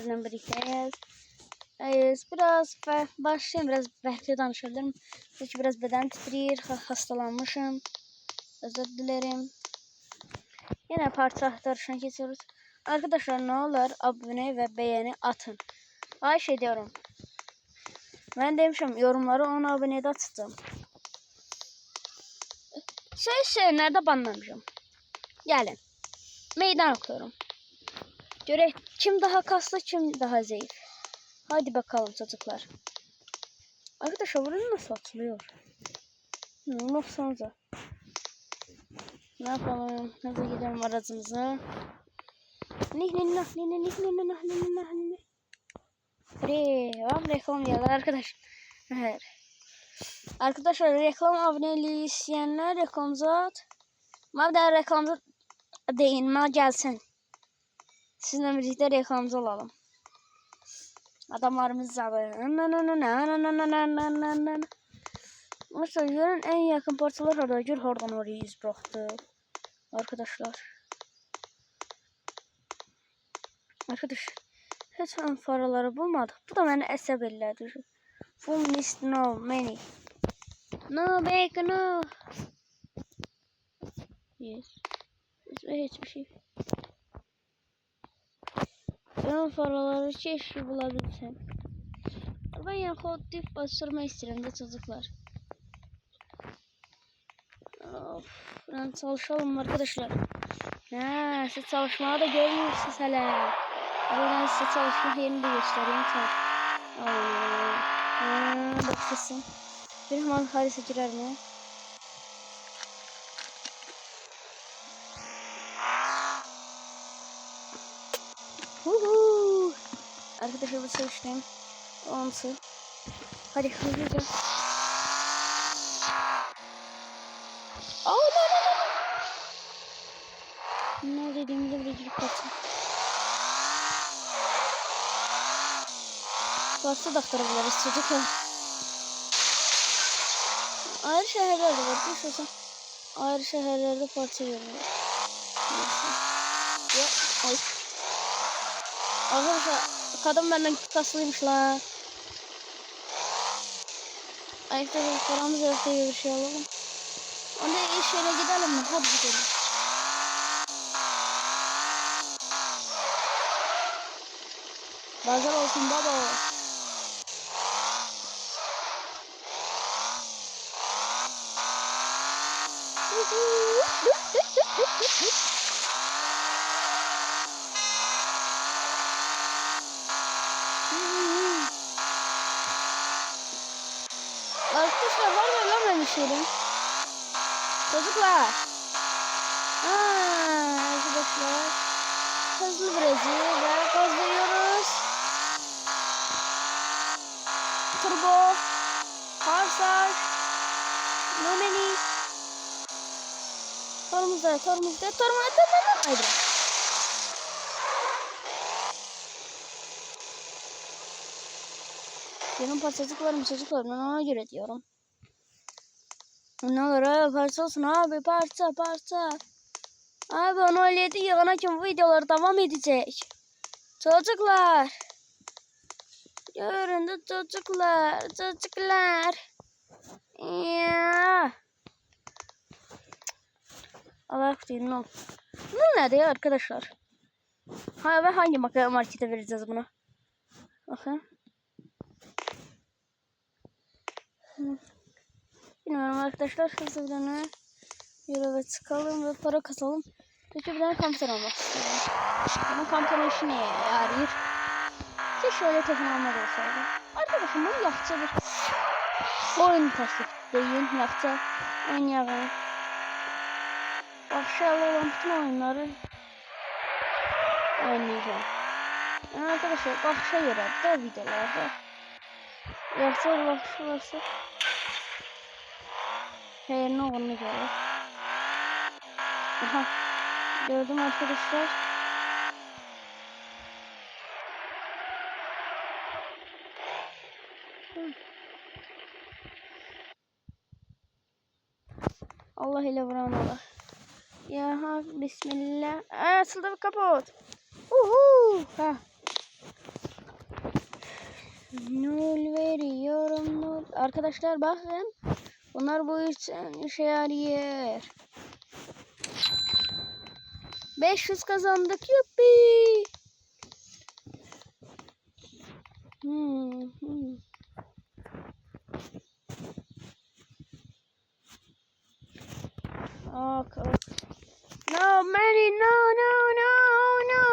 sizinle birlikteyiz. Biraz başlayayım, biraz farklı danışabilirim. Çünkü biraz beden titreyir, hastalanmışım. Özür dilerim. Yine parça aktarışına geçiyoruz. Arkadaşlar ne olur abone ve beğeni atın. Ayş ediyorum. Ben demişim yorumları 10 abonede atacağım. Nerede banlamışım. Gelin. Meydan okuyorum. Göre kim daha kaslı kim daha zayıf. Hadi bakalım çocuklar. Arkadaşlar burası nasıl atılıyor? Baksanıza. Ne yapalım? Hadi gidelim aracımıza. Reklam geldi arkadaş. Evet. Arkadaşlar reklam aboneliği isteyenler reklamzat. Madem reklamzat değinme gelsin. Sizinle birlikte reklamcı olalım. Adamlarımız zaten. Mesela görün en yakın parçalar orada. Gör oradan oraya iz bıraktı. Arkadaşlar. Hiç ön faraları bulmadık. Bu da beni əsəbəllədir. Full mist no many. No bacon no. Yes. Hiçbir şey. Ön faraları keşke bulabilsem. Ben yani kodif bastırma istedim de çocuklar. Of, ben çalışalım arkadaşlar. Siz çalışmaya da görmüyorsunuz hele. Ben size çalışma yerini de göstereyim. Bakıyorsun. Bir hemen harisa girer mi? Arkadaşlar bu sevişteyim. Onsu. Hadi hızlıca. Ne dediğimde bir girip kaçın. Varsa da aktarabiliriz çocuklar. Ayrı şehirlerde var. Düşünsün. Ayrı şehirlerde parça veriyor. Ay. Arkadaşlar kadın benden kaslıymış la. Ayakta paramız yok diye bir şey alalım. Onda iş yerine gidelim mi? Hadi gidelim. Pazar olsun baba. Arkadaşlar var mı lan benim şeyim? Çocuklar. Arkadaşlar. Hızlı virajı ve gazlıyoruz. Turbo. Parsaj. Nomeni. Tormuzda. Haydi. Benim parçacıklarım çocuklar. Ben ona göre diyorum. Ne olur abi parça olsun abi parça. Abi onu öyle değil. Ana kim videolar devam edecek. Çocuklar. Görün de çocuklar. Ya. Allah kutuyun ol. Bu ne diyor arkadaşlar? Ve hangi markete vereceğiz bunu? Bakın. Bilmiyorum arkadaşlar. Hızlıca yürü çıkalım ve para kasalım. Peki bir tane kamper almak istiyorum. Bunun kamper işi neye yarıyor? Ki şöyle telefon almak olsaydı. Arkadaşım bunu yaxça bir oyun tasdikleyin. Yaxça oynayalım. Başarılı olan bütün oyunları oynayacağım. Yani arkadaşlar bakışa göre de videolarda. Yaxça bakışı varsa ne olduğunu görür. Aha. Gördüm arkadaşlar. Allah ile vuran Allah. Ya bismillah. Açıldı kaput. Ha. Arkadaşlar bakın. Bunlar bu işe yarıyor. 500 kazandık. Yuppi. Okay. No, Manny, no, no, no, no.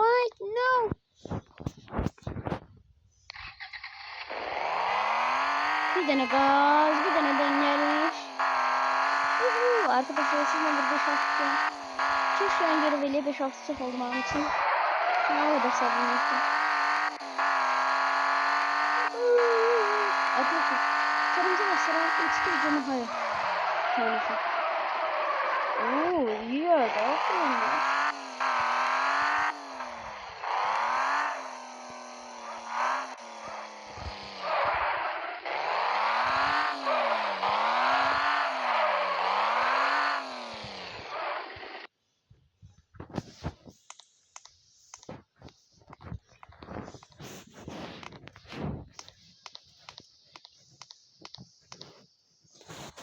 What? No. Bir tane gaz, bir tane dönüş. Arkadaşlar sizinle bir 5-6 keşke ben geri veliye 5-6 sık oldum onun için. Ne kadar sabrım yoktu. Arkadaşlar sarımcı ve sarımcı 3 canı hayır. Tanesi. Ooo iyi ya da aferin ya.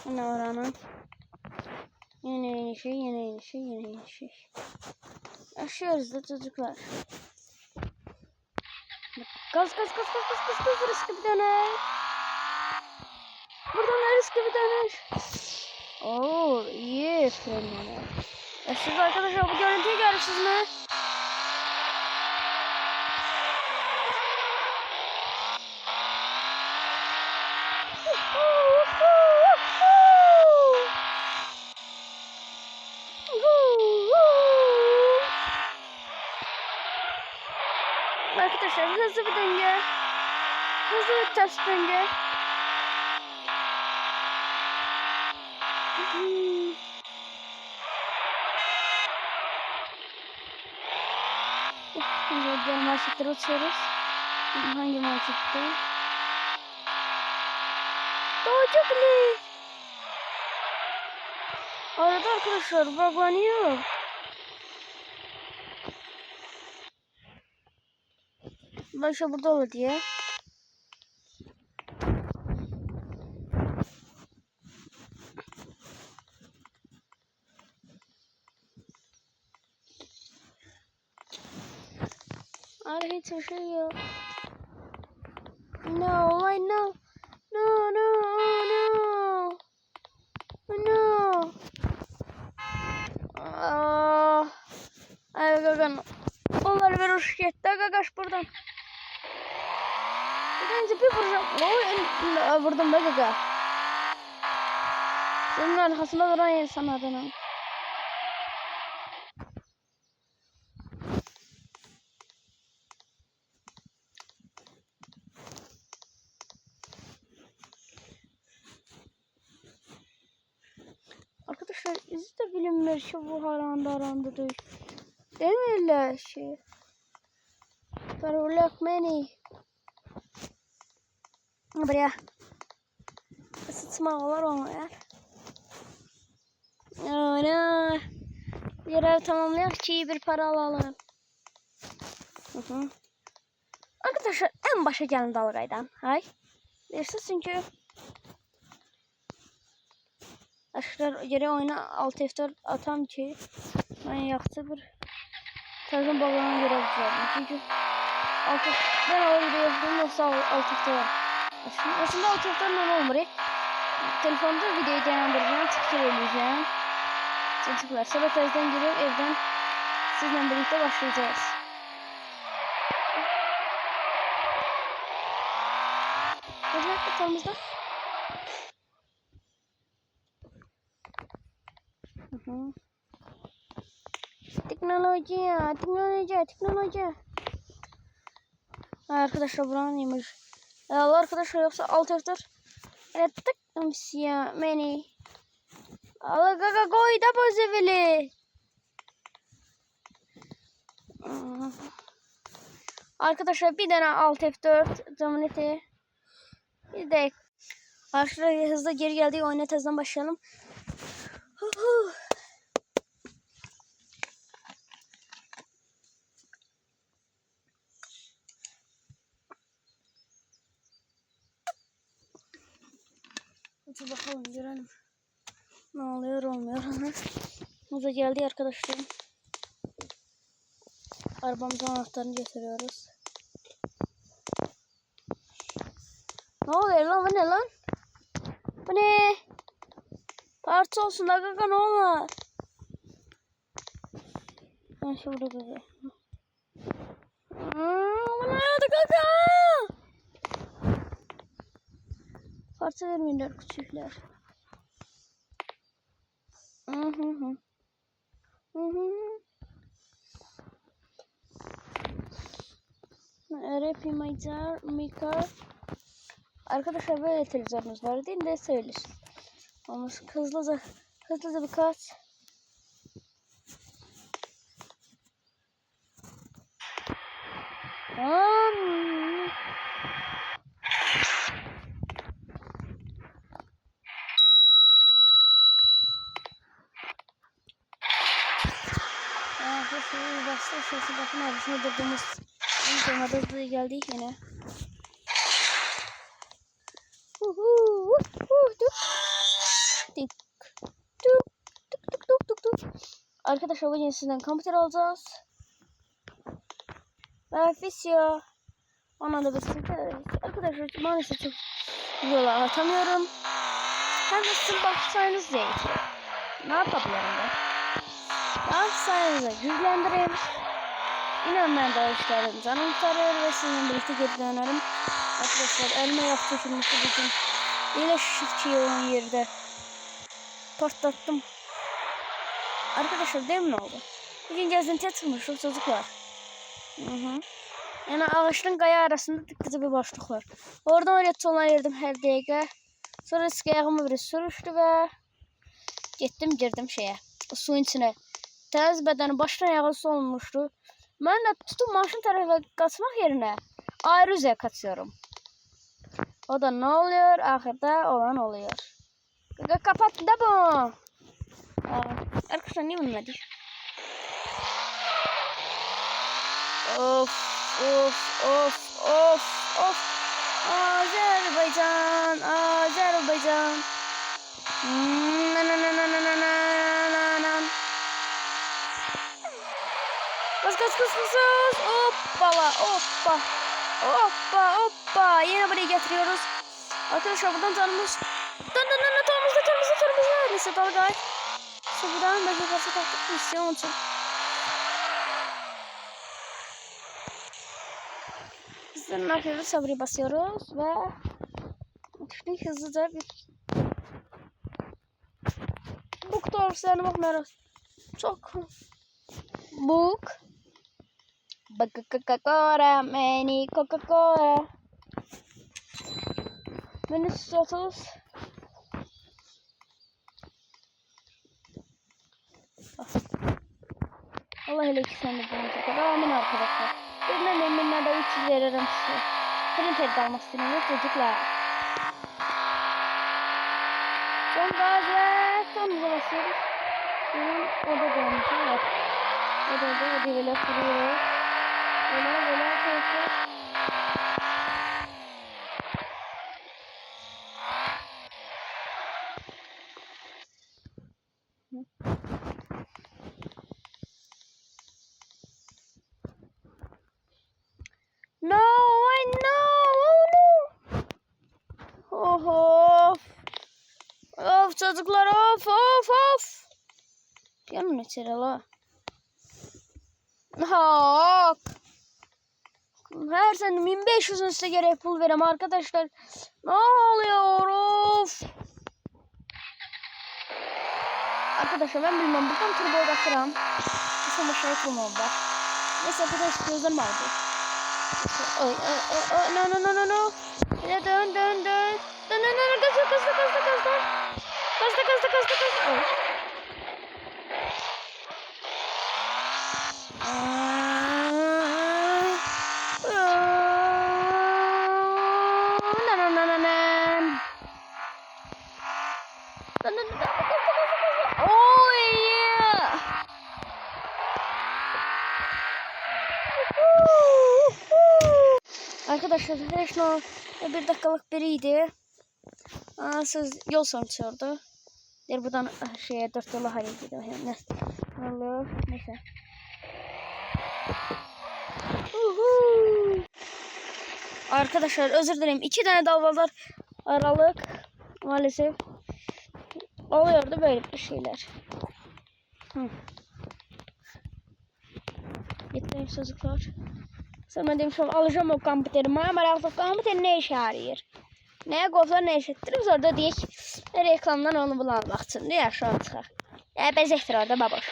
Ne oranı? Yeni şey. Yaşıyoruz da çocuklar. Gaz riskli bir tane. Buradan riskli bir tane. Oo iyi frenler. Siz arkadaşlar bu görüntüyü görürsünüz mü? Arkadaşlar hızlı bir denge. Hızlı bir ters denge. Şimdi diğer marşetleri uçuyoruz. Hangi marşette? Doğacaklı. Arada arkadaşlar buglanıyor. Başka burada olur diye. Arada hiçbir şey yok. No, why no? No. Ay gagan. Onlar ver o şirkette gagaş buradan. Bence bir vuracağım. Vurdum be gaga. Senin arkasında duran insan adına. Arkadaşlar izi de bilinmez şu bu aranda değil. Demirler şey. Parolak meni. Buraya. Isıtmalar onlar. Ana. Görev tamamlayak ki bir para alalım. Arkadaşlar en başa gelin dalgaydan. Hay. Bilirsiniz çünkü. Arkadaşlar geri oyuna alt F4 atam ki. Ben yaktı bir. Tarzın bağlanan görev var. Çünkü ben o videoyu yaptım yoksa alt F4 var. Aslında alt F4 ne olmuyor? Telefonda videoyu değerlendireceğim. Tiktir edeceğim. Çocuklar sabah terzden girip evden sizinle birlikte başlayacağız. Hocam yatağımızda. Teknoloji. Arkadaşlar buranın yemiş. Allah arkadaşlar yoksa alt F4. Evet tık ya meni. Allah gaga koy da bozevili. Arkadaşlar bir tane alt F4 zamaneti. Bir de arkadaşlar hızla geri geldik oyuna tezden başlayalım. Dur bakalım görelim. Ne oluyor olmuyor. Muza geldi arkadaşlar. Arabamızın anahtarını götürüyoruz. Ne oluyor lan, bu ne lan? Bu ne? Parça olsun da kaka, ne olur? Ben şurada kaka. Bu ne oldu kaka? Parça vermiyorlar küçükler. RP Maker. Arkadaşlar böyle televizyonumuz var değil de söylesin. Ama hızlıca birkaç. Sesi bakın arasında durduğumuz zamanda hızlı geldi yine. Arkadaşlar bugün sizden kompüter alacağız. Ve Fisio. Ona da arkadaşlar maalesef çok yola atamıyorum. Hem de sizin bakışlarınız değil. Ne yapabilirim ben? Bakışlarınızı güçlendireyim. İnan ben de işlerim canım sarıyor ve sizinle birlikte geri dönerim. Arkadaşlar elime yapıştırmıştı bugün. Yine şişkiyi olan yerde patlattım. Arkadaşlar değil mi ne oldu? Bugün gezintiye çıkmışız çocuklar. Yani ağaçların kaya arasında tıkkıcı bir boşluk var. Oradan oraya tonlayırdım her dakika. Sonra eski ayağımı biri sürüştü ve girdim şeye, suyun içine. Tez bedeni baştan ayağı su olmuştu. Ben de tutup maşın tarafa kaçmak yerine ayrı yüzeye kaçıyorum. O da ne oluyor? Ahırda olan oluyor. Kapat da bu. Arkadaşlar niye bilmedik? Of. Azerbaycan. Kız. Hoppa. Yine buraya getiriyoruz. Arkadaşlar buradan canımız. Canımız. Neyse dalgay. Buradan belki karşı taktık misyon için. Bizden ne yapıyoruz? Sabri basıyoruz ve şimdi hızlıca bir book doğruslarına bakmıyoruz. Çok book Coca-Cola, many Coca-Cola. Beni tutuyoruz. Allah hele ki sen de bunu kadar amin arkadaşlar. Birine de 300 veririm size. Printer almak istiyorum çocuklar. Son gaz ve sonumuza basıyoruz. Benim oda dönmüş. Evet. Odada böyle kuruyoruz. Böyle koyuyoruz. No, I know. Oh no. Of çocuklar of. Yanına içeri la. Hak. Her sene 1500'ün size gerek pul verem arkadaşlar. Ne oluyor of. Arkadaşlar ben bilmem buradan turboya basıram. Sonra şey turbo var. Neyse arkadaşlar gözlerim aldı. No. Yine dön. Gazla. Oh yeah. Arkadaşlar Flashno 1 dakikalık biriydi. Siz yol sordu. Der buradan şeye 4 yola hayır gidiyor. Ne? Allah neyse. Arkadaşlar özür dilerim. 2 tane dalgalar aralık maalesef oluyordu böyle bir şeyler. Yeterli çocuklar. Sonra demişim alacağım o kompüterimi ama artık kompüter ne işe yarıyor? Neye qovlar ne işletdirib orada deyək reklamdan onu bulan baxsın deyə aşağı çıxaq. Bəzəkdir orada baboş.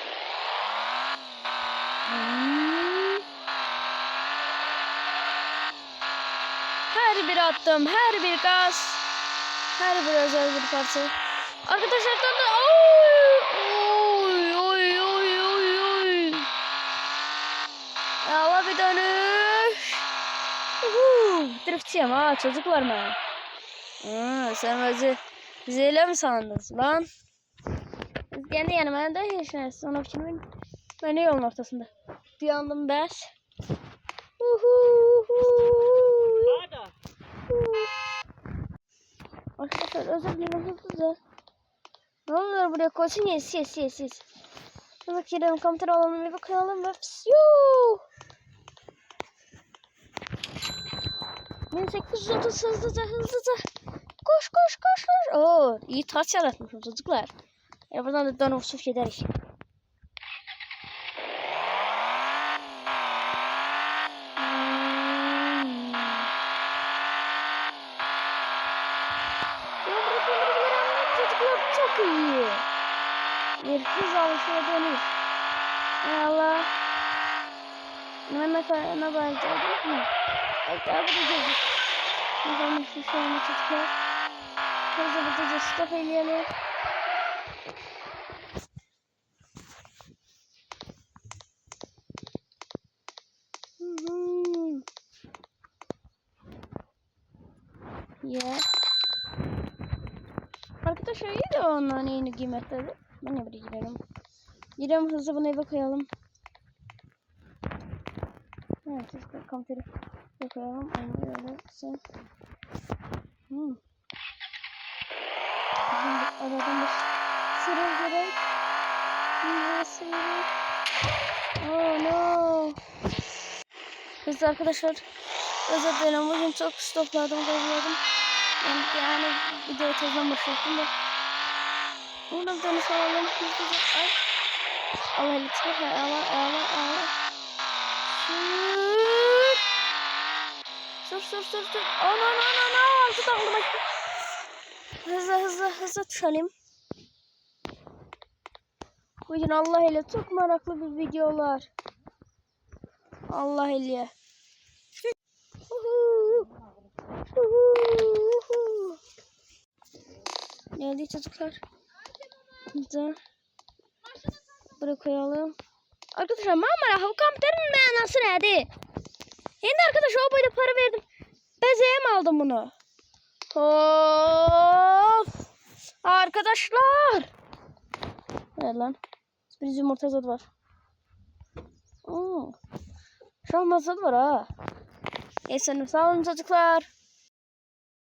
Her bir attım, her bir gaz, her bir özel bir parça. Arkadaşlar da oy. Hava bir dönüş. Driftçiyim ha çocuklar ben. Sen bizi öyle mi sandınız lan? Kendi yanıma da hiç neyse. Onun için ben yolun ortasında. Bir yandım bəs. Arkadaşlar özür dilerim hızlıca. Ne oluyor buraya koysun yes. Bak gidelim komutan alalım bir bakalım ve yuuu. 1830 hızlıca. Koş. Oo, iyi taç yaratmışım çocuklar. Buradan da dönüp su gideriz. Çocuklar çok iyi. Bir hız alışına dönüş. Allah. Ne bağıracağız mı? Daha bulacağız. Bakalım şu anda çocuklar. Hızlıca stop eleyelim. Yeah. Arkadaşlar iyi de onların yeni kıymetleri. Ben ne bileyim. Gidelim hızlı bunu eve koyalım. Evet, çocuklar kompüteri koyalım. Onu öyle sen. Aradan bir sıra gerek. Oh no. Biz arkadaşlar özür dilerim. Bugün çok stopladım, gazladım. Yani videoyu tezden başlattım da. Buradan dönüş alalım. Ay. Allah lütfen. Allah. Sür. Ana. Altı takılma. Hızlı düşelim. Bugün Allah ile çok meraklı bir videolar. Allah ile. Geldi çocuklar. Hızlı. Buraya koyalım. Arkadaşlar Marmara Hava Kampları'nın manası neydi? Şimdi arkadaşlar o boyda para verdim. Bezeğe mi aldım bunu? Of! Arkadaşlar! Evet lan. Bir yumurta tadı var. Şahmat tadı var ha. Neyse sağ olun çocuklar.